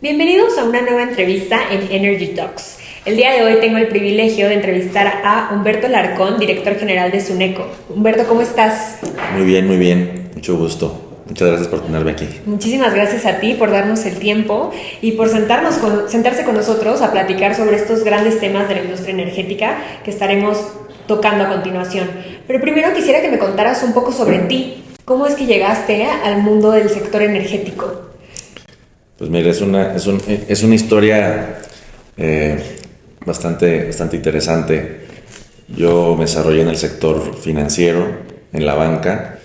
Bienvenidos a una nueva entrevista en Energy Talks. El día de hoy tengo el privilegio de entrevistar a Humberto Larcón, director general de Suneco. Humberto, ¿cómo estás? Muy bien. Mucho gusto. Muchas gracias por tenerme aquí. Muchísimas gracias a ti por darnos el tiempo y por sentarse con nosotros a platicar sobre estos grandes temas de la industria energética que estaremos tocando a continuación. Pero primero quisiera que me contaras un poco sobre ti. ¿Cómo es que llegaste al mundo del sector energético? Pues mira, es una historia bastante interesante. Yo me desarrollé en el sector financiero, en la banca,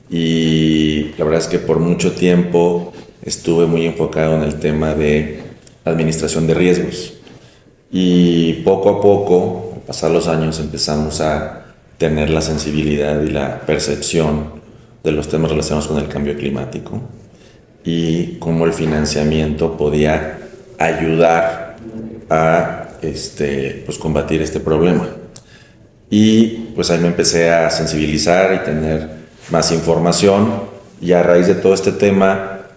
y la verdad es que por mucho tiempo estuve muy enfocado en el tema de administración de riesgos. Y poco a poco, al pasar los años, empezamos a tener la sensibilidad y la percepción de los temas relacionados con el cambio climático y cómo el financiamiento podía ayudar a combatir este problema. Y pues ahí me empecé a sensibilizar y tener más información, y a raíz de todo este tema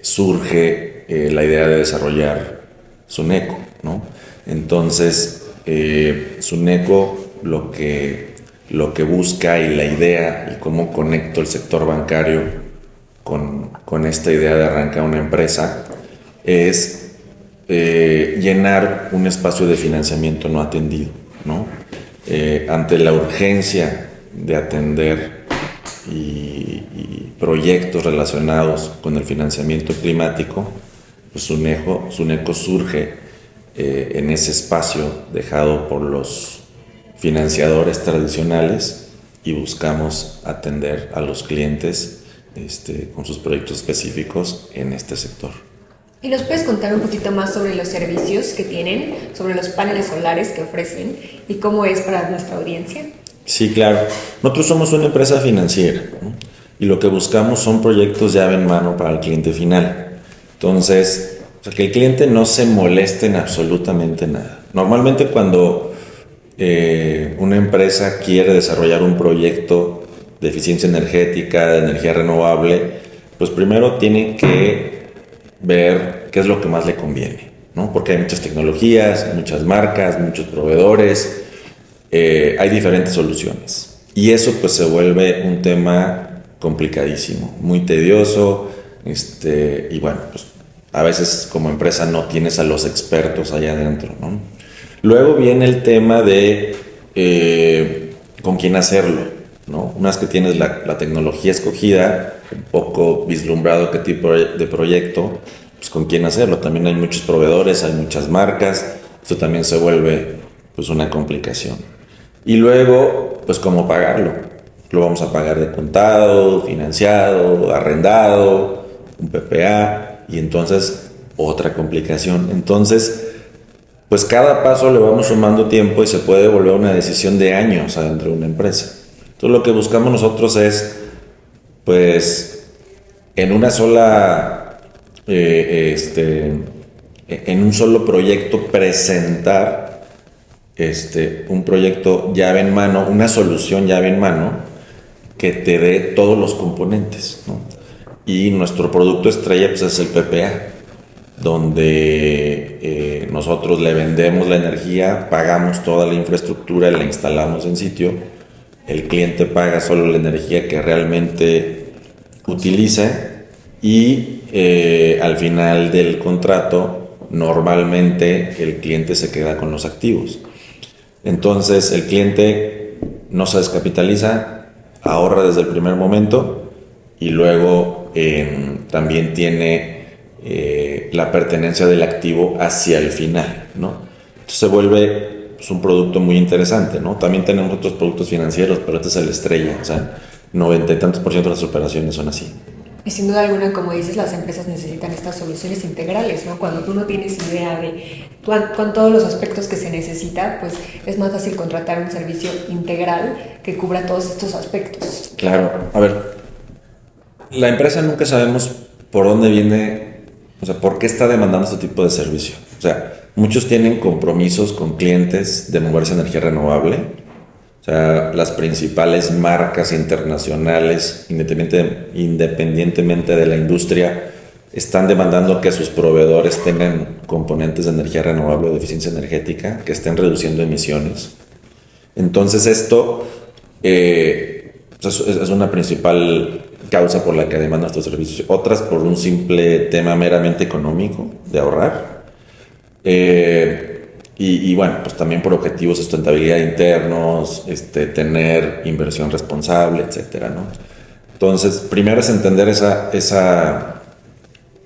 surge la idea de desarrollar Suneco, ¿no? Entonces Suneco lo que busca, y la idea y cómo conecto el sector bancario con esta idea de arrancar una empresa es llenar un espacio de financiamiento no atendido, ¿no? Ante la urgencia de atender y proyectos relacionados con el financiamiento climático, pues Suneco surge en ese espacio dejado por los financiadores tradicionales, y buscamos atender a los clientes con sus proyectos específicos en este sector. ¿Y nos puedes contar un poquito más sobre los servicios que tienen, sobre los paneles solares que ofrecen y cómo es para nuestra audiencia? Sí, claro. Nosotros somos una empresa financiera, ¿no? Y lo que buscamos son proyectos llave en mano para el cliente final. Entonces, que el cliente no se moleste en absolutamente nada. Normalmente cuando una empresa quiere desarrollar un proyecto de eficiencia energética, de energía renovable, pues primero tiene que ver qué es lo que más le conviene, ¿no? Porque hay muchas tecnologías, muchas marcas, muchos proveedores, hay diferentes soluciones. Y eso pues se vuelve un tema complicadísimo, muy tedioso, y bueno, pues a veces como empresa no tienes a los expertos allá adentro, ¿no? Luego viene el tema de con quién hacerlo, ¿no? Una vez que tienes la tecnología escogida, un poco vislumbrado qué tipo de proyecto, pues con quién hacerlo. También hay muchos proveedores, hay muchas marcas, esto también se vuelve pues una complicación. Y luego, pues cómo pagarlo. Lo vamos a pagar de contado, financiado, arrendado, un PPA, y entonces otra complicación. Entonces, pues cada paso le vamos sumando tiempo y se puede volver una decisión de años adentro de una empresa. Entonces lo que buscamos nosotros es, pues, en una sola, en un solo proyecto presentar un proyecto llave en mano, una solución llave en mano que te dé todos los componentes, ¿no? Y nuestro producto estrella pues es el PPA, donde nosotros le vendemos la energía, pagamos toda la infraestructura y la instalamos en sitio. El cliente paga solo la energía que realmente utiliza, y al final del contrato normalmente el cliente se queda con los activos. Entonces el cliente no se descapitaliza, ahorra desde el primer momento, y luego también tiene la pertenencia del activo hacia el final, ¿no? Entonces se vuelve pues un producto muy interesante, ¿no? También tenemos otros productos financieros, pero este es el estrella, o sea, 90 y tantos % de las operaciones son así. Y sin duda alguna, como dices, las empresas necesitan estas soluciones integrales, ¿no? Cuando tú no tienes idea de con todos los aspectos que se necesita, pues es más fácil contratar un servicio integral que cubra todos estos aspectos. Claro, a ver, la empresa nunca sabemos por dónde viene, o sea, por qué está demandando este tipo de servicio. O sea, muchos tienen compromisos con clientes de moverse a energía renovable. O sea, las principales marcas internacionales, independientemente de la industria, están demandando que sus proveedores tengan componentes de energía renovable o de eficiencia energética, que estén reduciendo emisiones. Entonces esto es una principal causa por la que demandan estos servicios. Otras por un simple tema meramente económico, de ahorrar. Y bueno, pues también por objetivos de sustentabilidad internos, tener inversión responsable, etcétera, ¿no? Entonces, primero es entender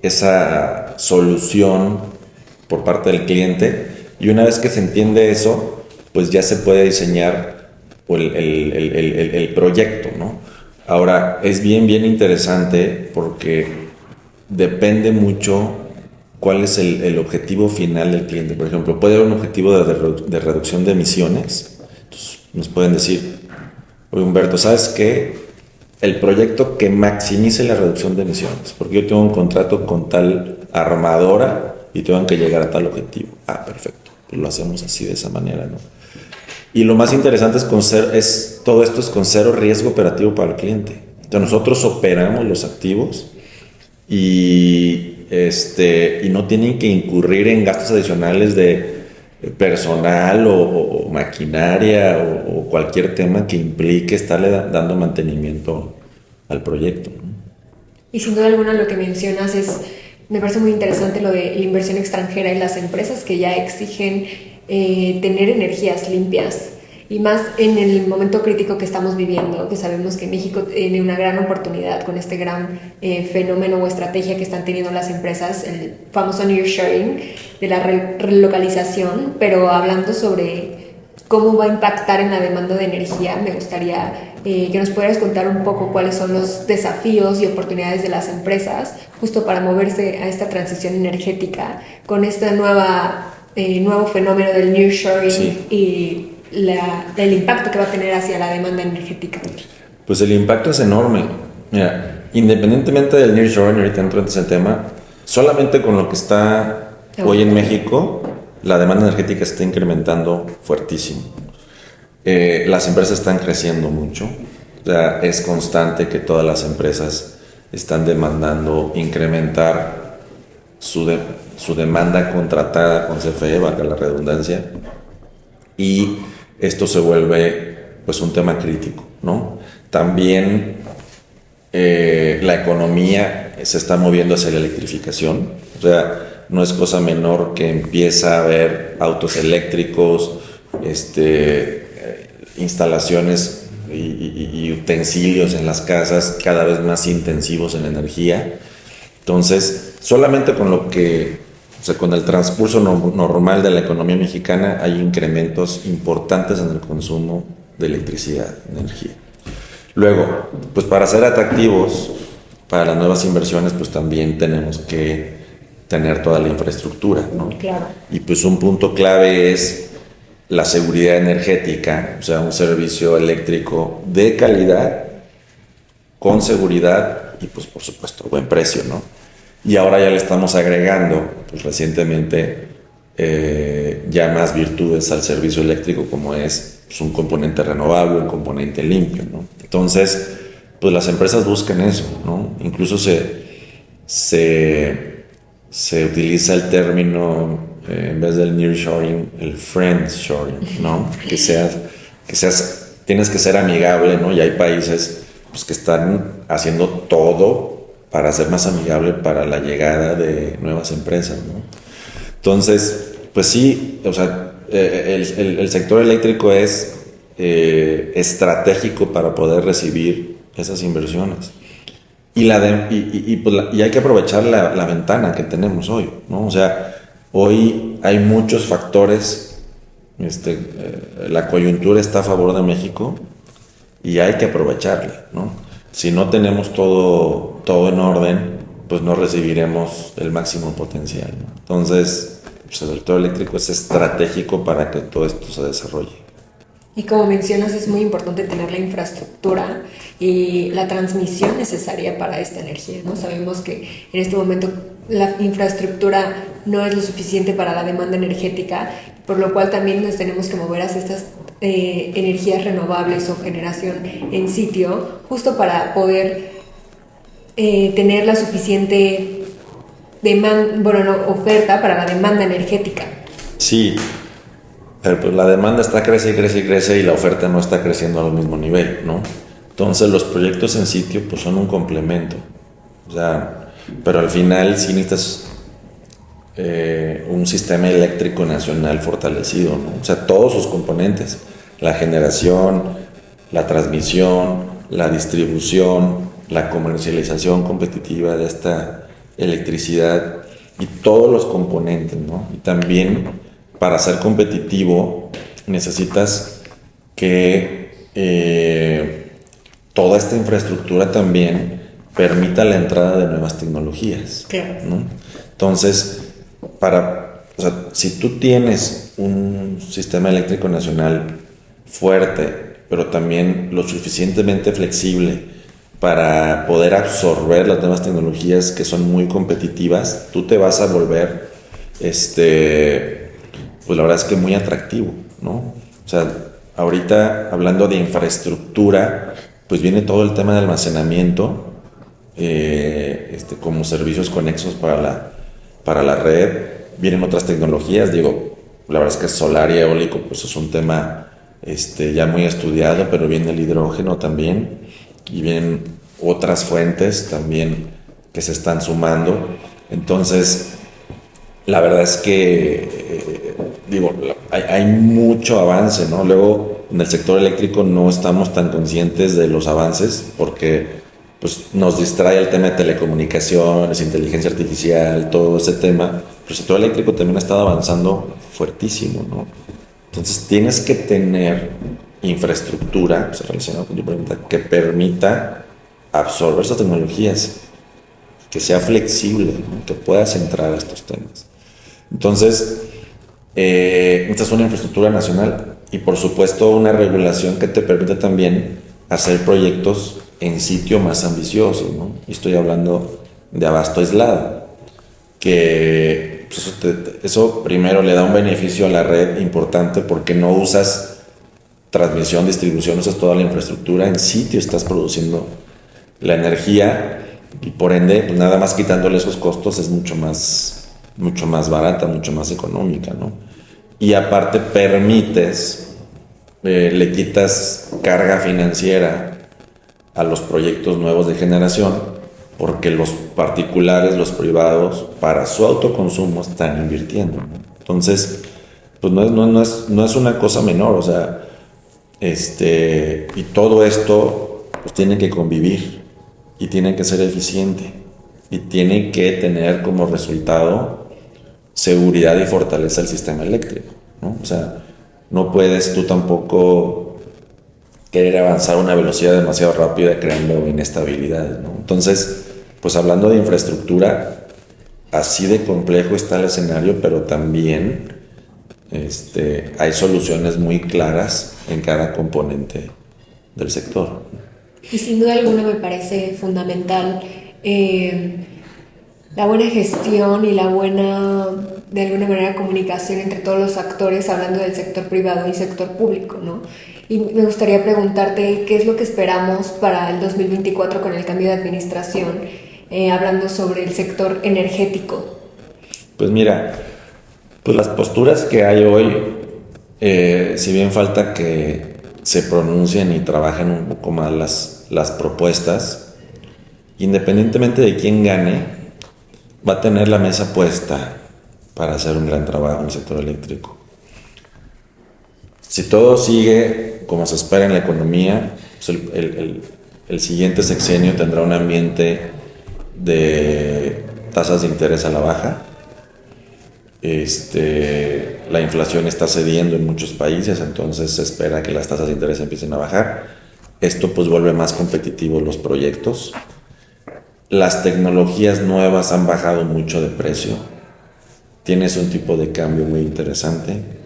esa solución por parte del cliente, y una vez que se entiende eso, pues ya se puede diseñar el proyecto, ¿no? Ahora, es bien interesante porque depende mucho cuál es el objetivo final del cliente. Por ejemplo, puede haber un objetivo de reducción de emisiones. Entonces, nos pueden decir, oye Humberto, ¿sabes qué? El proyecto que maximice la reducción de emisiones, porque yo tengo un contrato con tal armadora y tengo que llegar a tal objetivo. Ah, perfecto, pues lo hacemos así, de esa manera, ¿no? Y lo más interesante todo esto es con cero riesgo operativo para el cliente. Entonces nosotros operamos los activos y no tienen que incurrir en gastos adicionales de personal o maquinaria o cualquier tema que implique estarle dando mantenimiento al proyecto, ¿no? Y sin duda alguna lo que mencionas me parece muy interesante lo de la inversión extranjera y las empresas que ya exigen tener energías limpias. Y más en el momento crítico que estamos viviendo, que sabemos que México tiene una gran oportunidad con este gran fenómeno o estrategia que están teniendo las empresas, el famoso nearshoring, de la relocalización. Pero hablando sobre cómo va a impactar en la demanda de energía, me gustaría que nos pudieras contar un poco cuáles son los desafíos y oportunidades de las empresas justo para moverse a esta transición energética con este nuevo fenómeno del nearshoring. Sí. Y el impacto que va a tener hacia la demanda energética. Pues el impacto es enorme. Mira, independientemente del nearshoring, ahorita entro en ese tema, solamente con lo que está hoy en México, la demanda energética está incrementando fuertísimo. Las empresas están creciendo mucho. O sea, es constante que todas las empresas están demandando incrementar su demanda contratada con CFE, valga la redundancia, y esto se vuelve pues un tema crítico, ¿no? También la economía se está moviendo hacia la electrificación. O sea, no es cosa menor que empieza a haber autos eléctricos, instalaciones y utensilios en las casas cada vez más intensivos en energía. Entonces, solamente con con el transcurso normal de la economía mexicana hay incrementos importantes en el consumo de electricidad, energía. Luego, pues para ser atractivos para las nuevas inversiones, pues también tenemos que tener toda la infraestructura, ¿no? Claro. Y pues un punto clave es la seguridad energética, o sea, un servicio eléctrico de calidad, con seguridad y pues por supuesto buen precio, ¿no? Y ahora ya le estamos agregando, pues recientemente, ya más virtudes al servicio eléctrico, como es pues, un componente renovable, un componente limpio, ¿no? Entonces, pues las empresas buscan eso, ¿no? Incluso se utiliza el término, en vez del nearshoring, el friendshoring, ¿no? Tienes que ser amigable, ¿no? Y hay países pues, que están haciendo todo para ser más amigable para la llegada de nuevas empresas, ¿no? Entonces, pues sí, o sea, el sector eléctrico es estratégico para poder recibir esas inversiones. Y hay que aprovechar la ventana que tenemos hoy, ¿no? O sea, hoy hay muchos factores, la coyuntura está a favor de México y hay que aprovecharla, ¿no? Si no tenemos todo en orden, pues no recibiremos el máximo potencial, ¿no? Entonces, pues el sector eléctrico es estratégico para que todo esto se desarrolle. Y como mencionas, es muy importante tener la infraestructura y la transmisión necesaria para esta energía, ¿no? Sabemos que en este momento la infraestructura no es lo suficiente para la demanda energética, por lo cual también nos tenemos que mover hacia estas energías renovables o generación en sitio, justo para poder tener la suficiente oferta para la demanda energética. Sí, pero pues la demanda crece y crece y crece y la oferta no está creciendo al mismo nivel, ¿no? Entonces los proyectos en sitio pues son un complemento, o sea, pero al final sí necesitas un sistema eléctrico nacional fortalecido, ¿no? O sea, todos sus componentes, la generación, la transmisión, la distribución, la comercialización competitiva de esta electricidad y todos los componentes, ¿no? Y también para ser competitivo necesitas que toda esta infraestructura también permita la entrada de nuevas tecnologías, claro, ¿no? Entonces, o sea, si tú tienes un sistema eléctrico nacional fuerte, pero también lo suficientemente flexible para poder absorber las nuevas tecnologías que son muy competitivas, tú te vas a volver, pues la verdad es que muy atractivo, ¿no? O sea, ahorita hablando de infraestructura, pues viene todo el tema de almacenamiento, como servicios conexos para la red, vienen otras tecnologías, digo, la verdad es que solar y eólico pues es un tema ya muy estudiado, pero viene el hidrógeno también y vienen otras fuentes también que se están sumando. Entonces, la verdad es que, hay mucho avance, ¿no? Luego, en el sector eléctrico no estamos tan conscientes de los avances porque pues, nos distrae el tema de telecomunicaciones, inteligencia artificial, todo ese tema. Pero el sector eléctrico también ha estado avanzando fuertísimo, ¿no? Entonces, tienes que tener infraestructura, pues, relacionada con tu pregunta, que permita absorber esas tecnologías, que sea flexible, ¿no? Que puedas entrar a estos temas. Entonces, esta es una infraestructura nacional y por supuesto una regulación que te permite también hacer proyectos en sitio más ambiciosos, ¿no? Y estoy hablando de abasto aislado, que pues, eso primero le da un beneficio a la red importante porque no usas transmisión, distribución, usas toda la infraestructura, en sitio estás produciendo la energía y por ende, pues nada más quitándole esos costos es mucho más barata, mucho más económica, ¿no? Y aparte permites, le quitas carga financiera a los proyectos nuevos de generación, porque los particulares, los privados, para su autoconsumo están invirtiendo, ¿no? Entonces, pues no es una cosa menor, o sea, y todo esto pues tiene que convivir y tiene que ser eficiente y tiene que tener como resultado seguridad y fortaleza del sistema eléctrico, ¿no? O sea, no puedes tú tampoco querer avanzar a una velocidad demasiado rápida creando inestabilidades, ¿no? Entonces, pues hablando de infraestructura, así de complejo está el escenario, pero también hay soluciones muy claras en cada componente del sector. Y sin duda alguna me parece fundamental la buena gestión y la buena, de alguna manera, comunicación entre todos los actores, hablando del sector privado y sector público, ¿no? Y me gustaría preguntarte qué es lo que esperamos para el 2024 con el cambio de administración, hablando sobre el sector energético. Pues mira, pues las posturas que hay hoy, si bien falta que se pronuncien y trabajen un poco más las propuestas, independientemente de quién gane, va a tener la mesa puesta para hacer un gran trabajo en el sector eléctrico. Si todo sigue como se espera en la economía, pues el siguiente sexenio tendrá un ambiente de tasas de interés a la baja. La inflación está cediendo en muchos países, entonces se espera que las tasas de interés empiecen a bajar. Esto pues vuelve más competitivos los proyectos. Las tecnologías nuevas han bajado mucho de precio. Tienes un tipo de cambio muy interesante.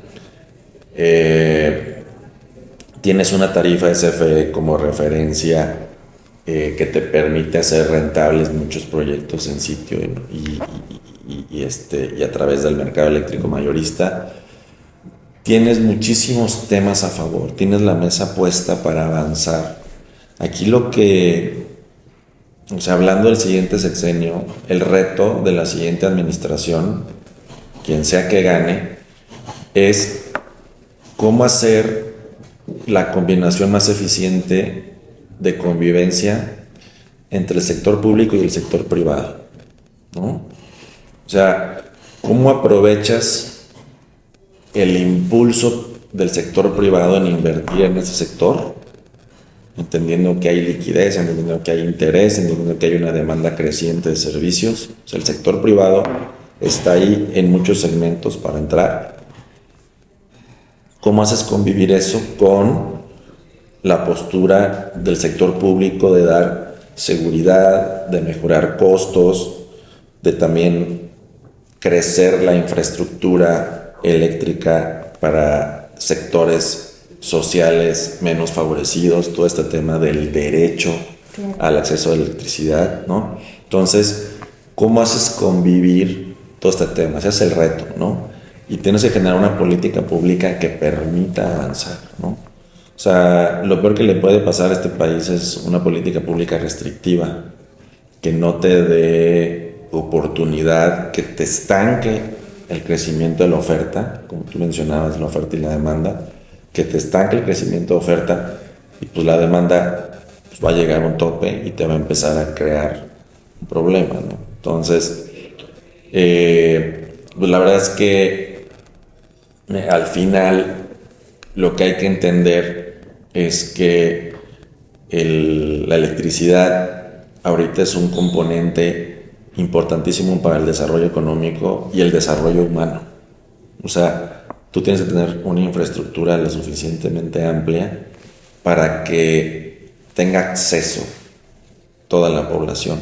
Tienes una tarifa SFE como referencia que te permite hacer rentables muchos proyectos en sitio y a través del mercado eléctrico mayorista. Tienes muchísimos temas a favor, tienes la mesa puesta para avanzar. Aquí lo que o sea, hablando del siguiente sexenio, el reto de la siguiente administración, quien sea que gane, es cómo hacer la combinación más eficiente de convivencia entre el sector público y el sector privado, ¿no? O sea, ¿cómo aprovechas el impulso del sector privado en invertir en ese sector? Entendiendo que hay liquidez, entendiendo que hay interés, entendiendo que hay una demanda creciente de servicios. O sea, el sector privado está ahí en muchos segmentos para entrar. ¿Cómo haces convivir eso con la postura del sector público de dar seguridad, de mejorar costos, de también crecer la infraestructura eléctrica para sectores sociales menos favorecidos, todo este tema del derecho al acceso a la electricidad, ¿no? Entonces, ¿cómo haces convivir todo este tema? Ese es el reto, ¿no? Y tienes que generar una política pública que permita avanzar, ¿no? O sea, lo peor que le puede pasar a este país es una política pública restrictiva, que no te dé oportunidad, que te estanque el crecimiento de la oferta, como tú mencionabas, la oferta y la demanda, que te estanque el crecimiento de oferta y pues la demanda pues, va a llegar a un tope y te va a empezar a crear un problema, ¿no? Entonces, pues la verdad es que al final lo que hay que entender es que la electricidad ahorita es un componente importantísimo para el desarrollo económico y el desarrollo humano. O sea, tú tienes que tener una infraestructura lo suficientemente amplia para que tenga acceso toda la población.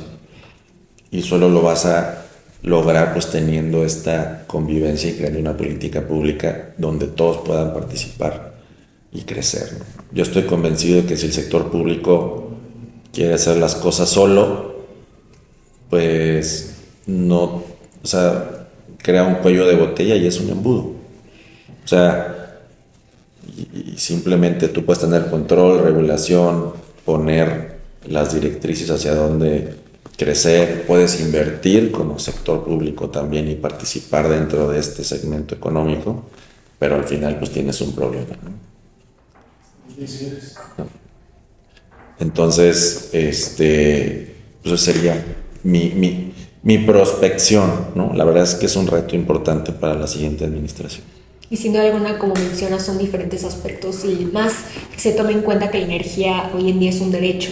Y solo lo vas a lograr pues teniendo esta convivencia y creando una política pública donde todos puedan participar y crecer, ¿no? Yo estoy convencido de que si el sector público quiere hacer las cosas solo, pues no, o sea, crea un cuello de botella y es un embudo. O sea, y simplemente tú puedes tener control, regulación, poner las directrices hacia dónde crecer, puedes invertir como sector público también y participar dentro de este segmento económico, pero al final pues tienes un problema, ¿no? Entonces, pues sería mi prospección, ¿no? La verdad es que es un reto importante para la siguiente administración. Y sin duda alguna, como mencionas, son diferentes aspectos y más que se tome en cuenta que la energía hoy en día es un derecho,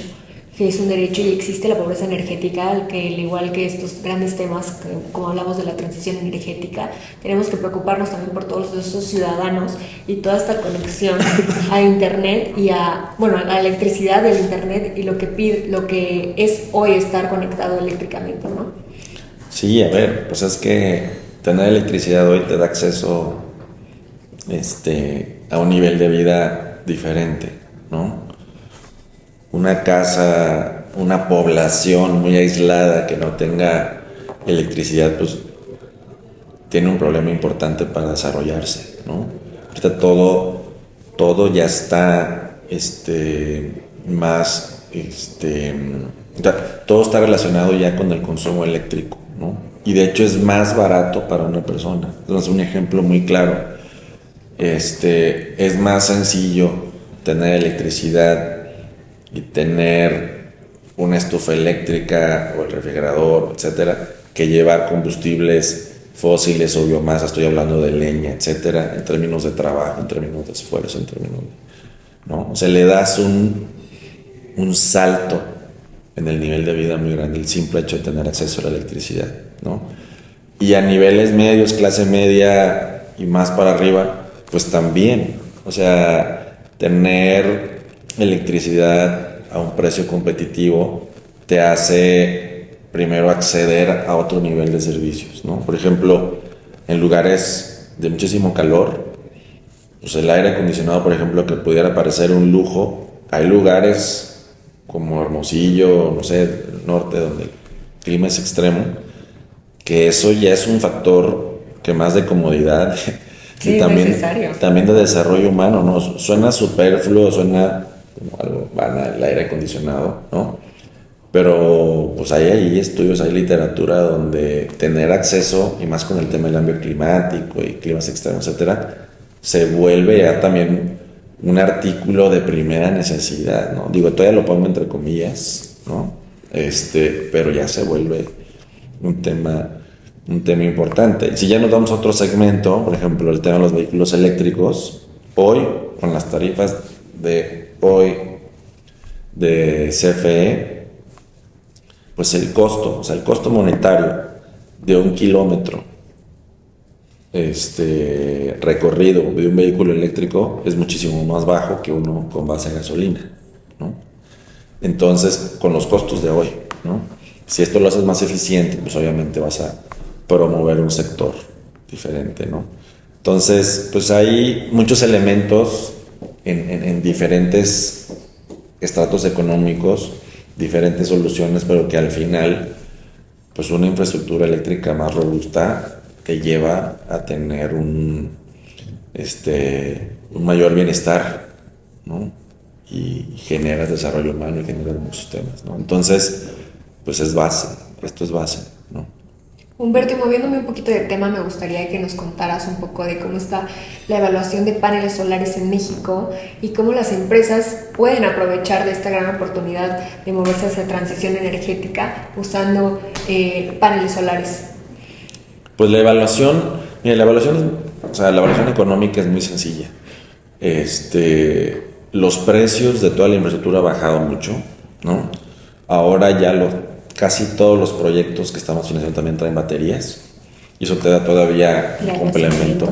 y existe la pobreza energética, que al igual que estos grandes temas, como hablamos de la transición energética, tenemos que preocuparnos también por todos esos ciudadanos y toda esta conexión a internet y a la electricidad del internet y lo que es hoy estar conectado eléctricamente, ¿no? Sí, a ver, pues es que tener electricidad hoy te da acceso a un nivel de vida diferente, ¿no? Una casa, una población muy aislada que no tenga electricidad, pues tiene un problema importante para desarrollarse, ¿no? Ahorita todo ya está más, o sea, todo está relacionado ya con el consumo eléctrico, ¿no? Y de hecho es más barato para una persona. Entonces, un ejemplo muy claro, es más sencillo tener electricidad y tener una estufa eléctrica o el refrigerador, etcétera, que llevar combustibles fósiles o biomasa, estoy hablando de leña, etcétera, en términos de trabajo, en términos de esfuerzo, en términos ¿no? O sea, le das un salto en el nivel de vida muy grande, el simple hecho de tener acceso a la electricidad, ¿no? Y a niveles medios, clase media y más para arriba, pues también, o sea, tener electricidad a un precio competitivo te hace primero acceder a otro nivel de servicios, ¿no? Por ejemplo, en lugares de muchísimo calor, pues el aire acondicionado, por ejemplo, que pudiera parecer un lujo, hay lugares como Hermosillo, no sé, el norte, donde el clima es extremo, que eso ya es un factor que más de comodidad sí, y también de desarrollo humano, ¿no? Suena superfluo, suena como algo banal el aire acondicionado, ¿no? Pero pues hay ahí estudios, hay literatura donde tener acceso, y más con el tema del cambio climático y climas extremos, etcétera, se vuelve ya también un artículo de primera necesidad, ¿no? Digo, todavía lo pongo entre comillas, ¿no? Pero ya se vuelve un tema importante. Si ya nos damos a otro segmento, por ejemplo, el tema de los vehículos eléctricos, hoy, con las tarifas de hoy de CFE, pues el costo monetario de un kilómetro recorrido de un vehículo eléctrico es muchísimo más bajo que uno con base a gasolina, ¿no? Entonces, con los costos de hoy, ¿no? Si esto lo haces más eficiente, pues obviamente vas a promover un sector diferente, ¿no? Entonces, pues hay muchos elementos en diferentes estratos económicos, diferentes soluciones, pero que al final, pues una infraestructura eléctrica más robusta te lleva a tener un mayor bienestar, ¿no? Y generas desarrollo humano y generas muchos temas, ¿no? Entonces, pues esto es base, ¿no? Humberto, y moviéndome un poquito de tema, me gustaría que nos contaras un poco de cómo está la evaluación de paneles solares en México y cómo las empresas pueden aprovechar de esta gran oportunidad de moverse hacia transición energética usando paneles solares. Pues la evaluación económica es muy sencilla. Los precios de toda la infraestructura han bajado mucho, ¿no? Ahora ya casi todos los proyectos que estamos financiando también traen baterías, y eso te da todavía un complemento.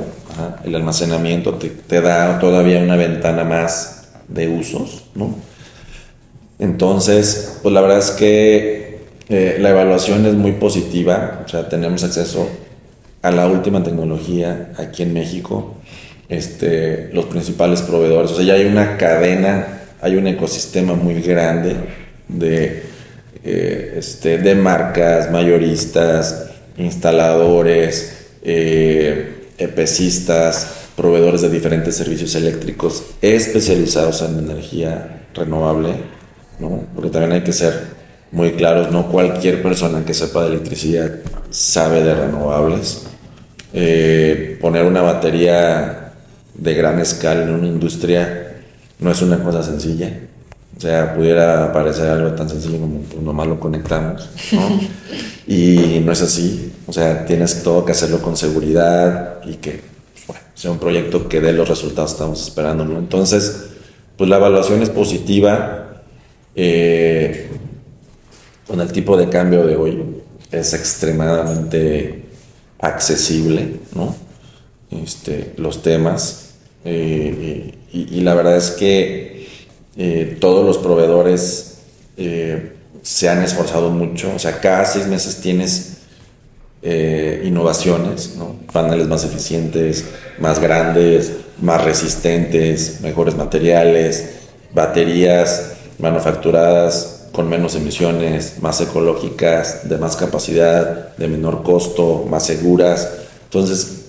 El almacenamiento te da todavía una ventana más de usos, ¿no? Entonces, pues la verdad es que la evaluación es muy positiva, o sea, tenemos acceso a la última tecnología aquí en México. Los principales proveedores, o sea, ya hay una cadena, hay un ecosistema muy grande de marcas, mayoristas, instaladores, EPCistas, proveedores de diferentes servicios eléctricos especializados en energía renovable, ¿no? Porque también hay que ser muy claros, no cualquier persona que sepa de electricidad sabe de renovables. Poner una batería de gran escala en una industria no es una cosa sencilla. O sea, pudiera parecer algo tan sencillo como pues, nomás lo conectamos, ¿no? Y no es así. O sea, tienes todo que hacerlo con seguridad y que bueno, sea un proyecto que dé los resultados que estamos esperando, ¿no? Entonces, pues la evaluación es positiva. Con el tipo de cambio de hoy es extremadamente accesible, ¿no? Los temas. Y la verdad es que todos los proveedores se han esforzado mucho. O sea, cada 6 meses tienes innovaciones, ¿no? Paneles más eficientes, más grandes, más resistentes, mejores materiales, baterías manufacturadas con menos emisiones, más ecológicas, de más capacidad, de menor costo, más seguras. Entonces,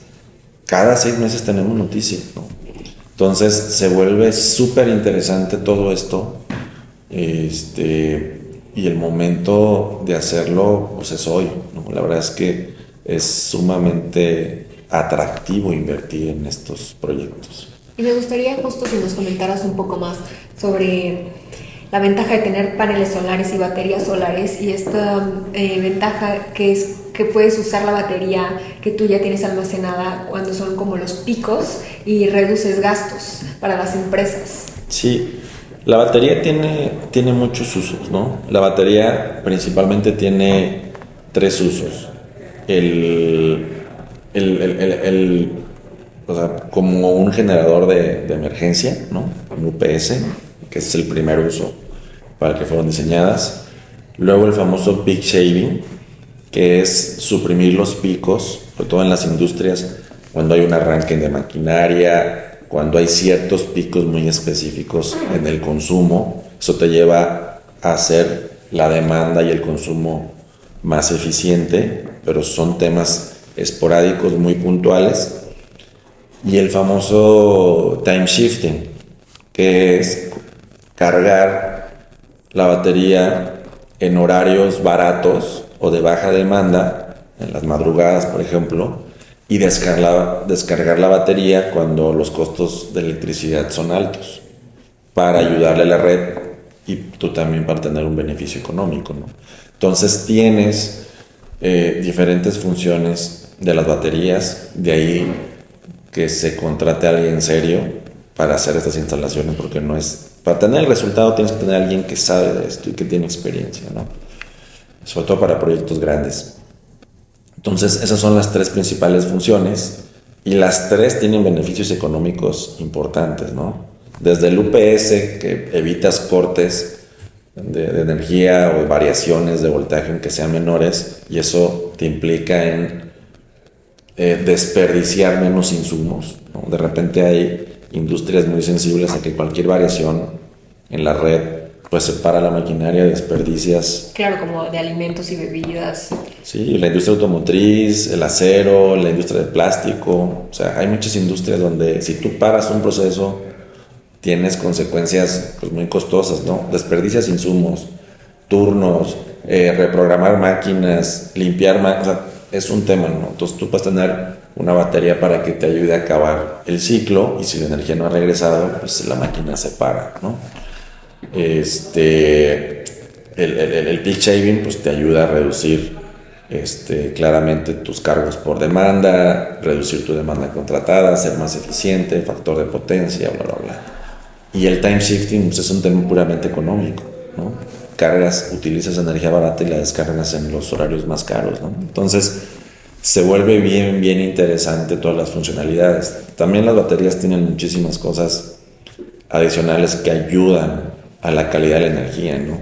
cada 6 meses tenemos noticias, ¿no? Entonces se vuelve súper interesante todo esto, y el momento de hacerlo pues es hoy, ¿no? La verdad es que es sumamente atractivo invertir en estos proyectos. Y me gustaría justo que nos comentaras un poco más sobre la ventaja de tener paneles solares y baterías solares, y esta ventaja que es que puedes usar la batería que tú ya tienes almacenada cuando son como los picos y reduces gastos para las empresas. Sí, la batería tiene muchos usos, ¿no? La batería principalmente tiene 3 usos. O sea, como un generador de emergencia, ¿no? Un UPS, que es el primer uso para el que fueron diseñadas. Luego el famoso peak shaving, que es suprimir los picos, sobre todo en las industrias, cuando hay un arranque de maquinaria, cuando hay ciertos picos muy específicos en el consumo. Eso te lleva a hacer la demanda y el consumo más eficiente, pero son temas esporádicos muy puntuales. Y el famoso time shifting, que es cargar la batería en horarios baratos o de baja demanda, en las madrugadas, por ejemplo, y descargar la batería cuando los costos de electricidad son altos, para ayudarle a la red y tú también para tener un beneficio económico, ¿no? Entonces tienes diferentes funciones de las baterías, de ahí que se contrate a alguien serio para hacer estas instalaciones, porque no es... Para tener el resultado tienes que tener a alguien que sabe de esto y que tiene experiencia, ¿no? Sobre todo para proyectos grandes. Entonces, esas son las tres principales funciones y las tres tienen beneficios económicos importantes, ¿no? Desde el UPS, que evitas cortes de energía o variaciones de voltaje aunque sean menores, y eso te implica en desperdiciar menos insumos, ¿no? De repente hay industrias muy sensibles a que cualquier variación en la red pues separa la maquinaria, desperdicias. Claro, como de alimentos y bebidas. Sí, la industria automotriz, el acero, la industria del plástico. O sea, hay muchas industrias donde si tú paras un proceso tienes consecuencias pues muy costosas, ¿no? Desperdicias insumos, turnos, reprogramar máquinas, limpiar máquinas. O sea, es un tema, ¿no? Entonces tú puedes tener una batería para que te ayude a acabar el ciclo y si la energía no ha regresado, pues la máquina se para, ¿no? El peak shaving pues te ayuda a reducir claramente tus cargos por demanda, reducir tu demanda contratada, ser más eficiente, factor de potencia, bla, bla, bla. Y el time shifting pues, es un tema puramente económico, ¿no? Utilizas energía barata y la descargas en los horarios más caros, ¿no? Entonces se vuelve bien, bien interesante todas las funcionalidades. También las baterías tienen muchísimas cosas adicionales que ayudan a la calidad de la energía, ¿no?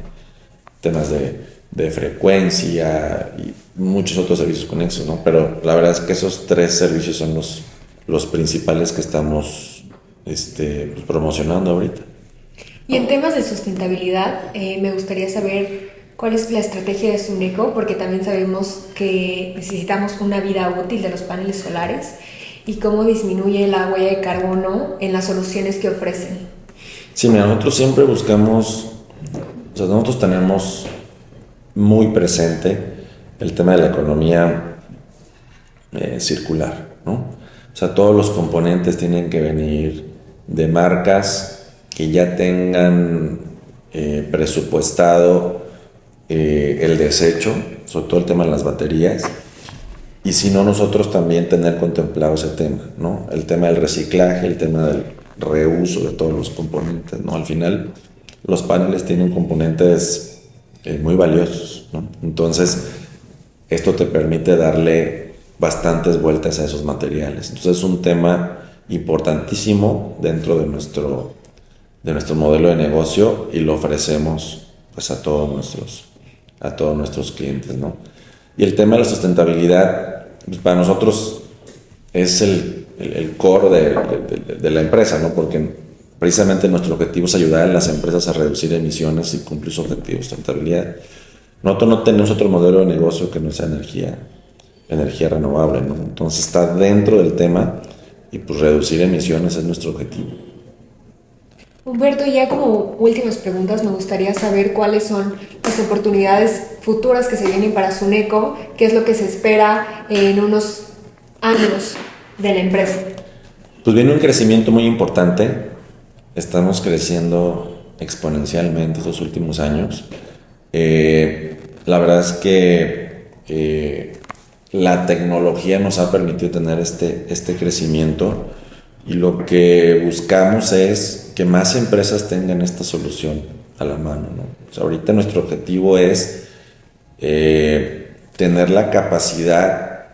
Temas de frecuencia y muchos otros servicios conexos, ¿no? Pero la verdad es que esos tres servicios son los principales que estamos pues, promocionando ahorita. Y en temas de sustentabilidad, me gustaría saber cuál es la estrategia de Suneco, porque también sabemos que necesitamos una vida útil de los paneles solares y cómo disminuye la huella de carbono en las soluciones que ofrecen. Sí, mira, nosotros siempre buscamos, o sea, nosotros tenemos muy presente el tema de la economía circular, ¿no? O sea, todos los componentes tienen que venir de marcas que ya tengan presupuestado el desecho, sobre todo el tema de las baterías, y si no, nosotros también tener contemplado ese tema, ¿no? El tema del reciclaje, el tema del reuso de todos los componentes, ¿no? Al final, los paneles tienen componentes muy valiosos, ¿no? Entonces, esto te permite darle bastantes vueltas a esos materiales. Entonces, es un tema importantísimo dentro de nuestro modelo de negocio y lo ofrecemos pues a todos nuestros clientes, ¿no? Y el tema de la sustentabilidad pues para nosotros es el core de la empresa, ¿no? Porque precisamente nuestro objetivo es ayudar a las empresas a reducir emisiones y cumplir sus objetivos de sustentabilidad. Nosotros no tenemos otro modelo de negocio que no sea energía renovable, ¿no? Entonces está dentro del tema y pues reducir emisiones es nuestro objetivo. Humberto, ya como últimas preguntas, me gustaría saber cuáles son las oportunidades futuras que se vienen para Suneco, qué es lo que se espera en unos años de la empresa. Pues viene un crecimiento muy importante, estamos creciendo exponencialmente estos últimos años. La verdad es que la tecnología nos ha permitido tener este crecimiento y lo que buscamos es que más empresas tengan esta solución a la mano, ¿no? O sea, ahorita nuestro objetivo es tener la capacidad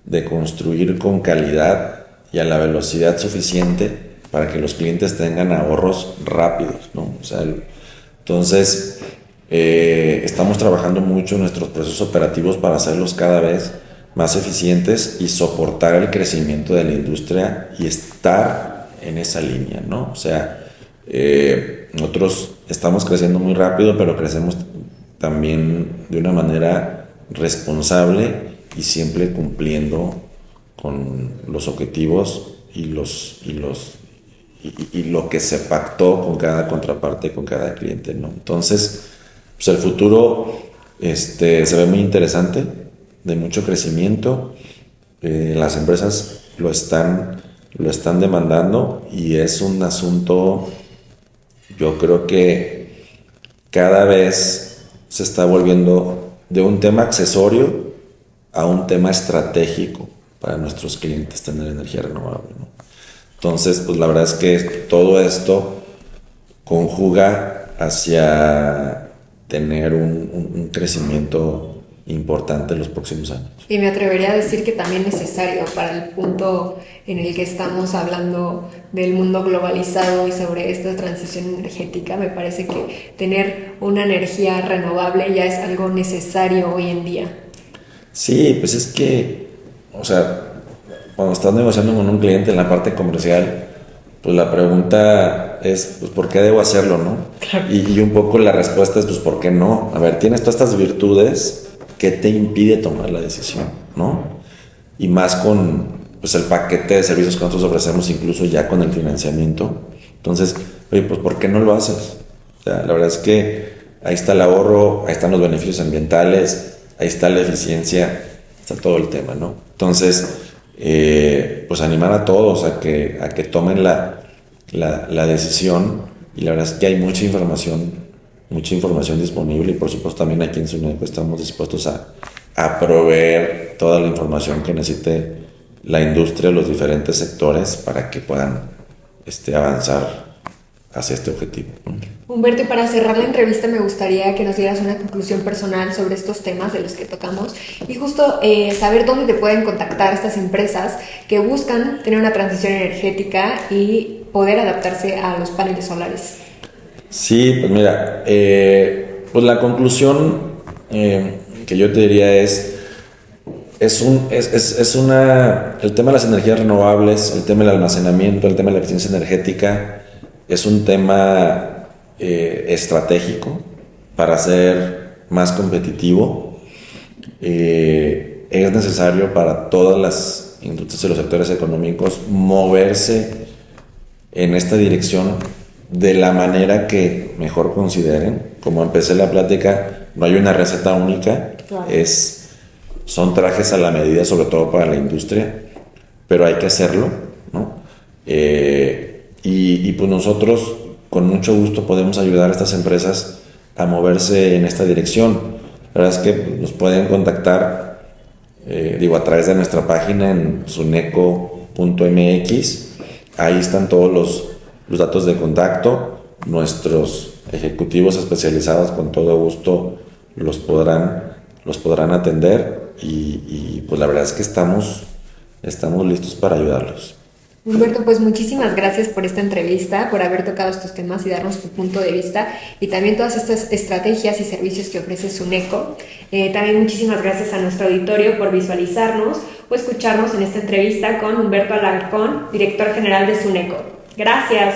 de construir con calidad y a la velocidad suficiente para que los clientes tengan ahorros rápidos, ¿no? O sea, entonces estamos trabajando mucho en nuestros procesos operativos para hacerlos cada vez más eficientes y soportar el crecimiento de la industria y estar en esa línea, ¿no? O sea, nosotros estamos creciendo muy rápido, pero crecemos también de una manera responsable y siempre cumpliendo con los objetivos y lo que se pactó con cada contraparte, con cada cliente, ¿no? Entonces, pues el futuro Se ve muy interesante, de mucho crecimiento. Las empresas lo están demandando y es un asunto, yo creo que cada vez se está volviendo de un tema accesorio a un tema estratégico para nuestros clientes tener energía renovable, ¿no? Entonces, pues la verdad es que todo esto conjuga hacia tener un crecimiento importante en los próximos años. Y me atrevería a decir que también necesario para el punto en el que estamos hablando del mundo globalizado y sobre esta transición energética. Me parece que tener una energía renovable ya es algo necesario hoy en día. Sí, pues es que, o sea, cuando estás negociando con un cliente en la parte comercial, pues la pregunta es, pues, ¿por qué debo hacerlo, no? Claro. Y un poco la respuesta es, pues, ¿por qué no? A ver, tienes todas estas virtudes, ¿qué te impide tomar la decisión, no? Y más con, pues, el paquete de servicios que nosotros ofrecemos, incluso ya con el financiamiento. Entonces, oye, pues, ¿por qué no lo haces? O sea, la verdad es que ahí está el ahorro, ahí están los beneficios ambientales, ahí está la eficiencia, está todo el tema, ¿no? Entonces, pues animar a todos a que tomen la decisión, y la verdad es que hay mucha información disponible, y por supuesto también aquí en SUNECO estamos dispuestos a proveer toda la información que necesite la industria, los diferentes sectores, para que puedan avanzar hacia este objetivo. Humberto, y para cerrar la entrevista me gustaría que nos dieras una conclusión personal sobre estos temas de los que tocamos y justo saber dónde te pueden contactar estas empresas que buscan tener una transición energética y poder adaptarse a los paneles solares. Sí, pues mira, pues la conclusión que yo te diría es el tema de las energías renovables, el tema del almacenamiento, el tema de la eficiencia energética, es un tema estratégico para ser más competitivo. Es necesario para todas las industrias y los sectores económicos moverse en esta dirección de la manera que mejor consideren. Como empecé la plática, no hay una receta única, claro. Son trajes a la medida, sobre todo para la industria, pero hay que hacerlo, ¿no? Y pues nosotros con mucho gusto podemos ayudar a estas empresas a moverse en esta dirección. La verdad es que nos pueden contactar, a través de nuestra página en suneco.mx. Ahí están todos los datos de contacto. Nuestros ejecutivos especializados con todo gusto los podrán atender, y pues la verdad es que estamos listos para ayudarlos. Humberto, pues muchísimas gracias por esta entrevista, por haber tocado estos temas y darnos tu punto de vista y también todas estas estrategias y servicios que ofrece SUNECO. También muchísimas gracias a nuestro auditorio por visualizarnos o escucharnos en esta entrevista con Humberto Alarcón, director general de SUNECO. Gracias.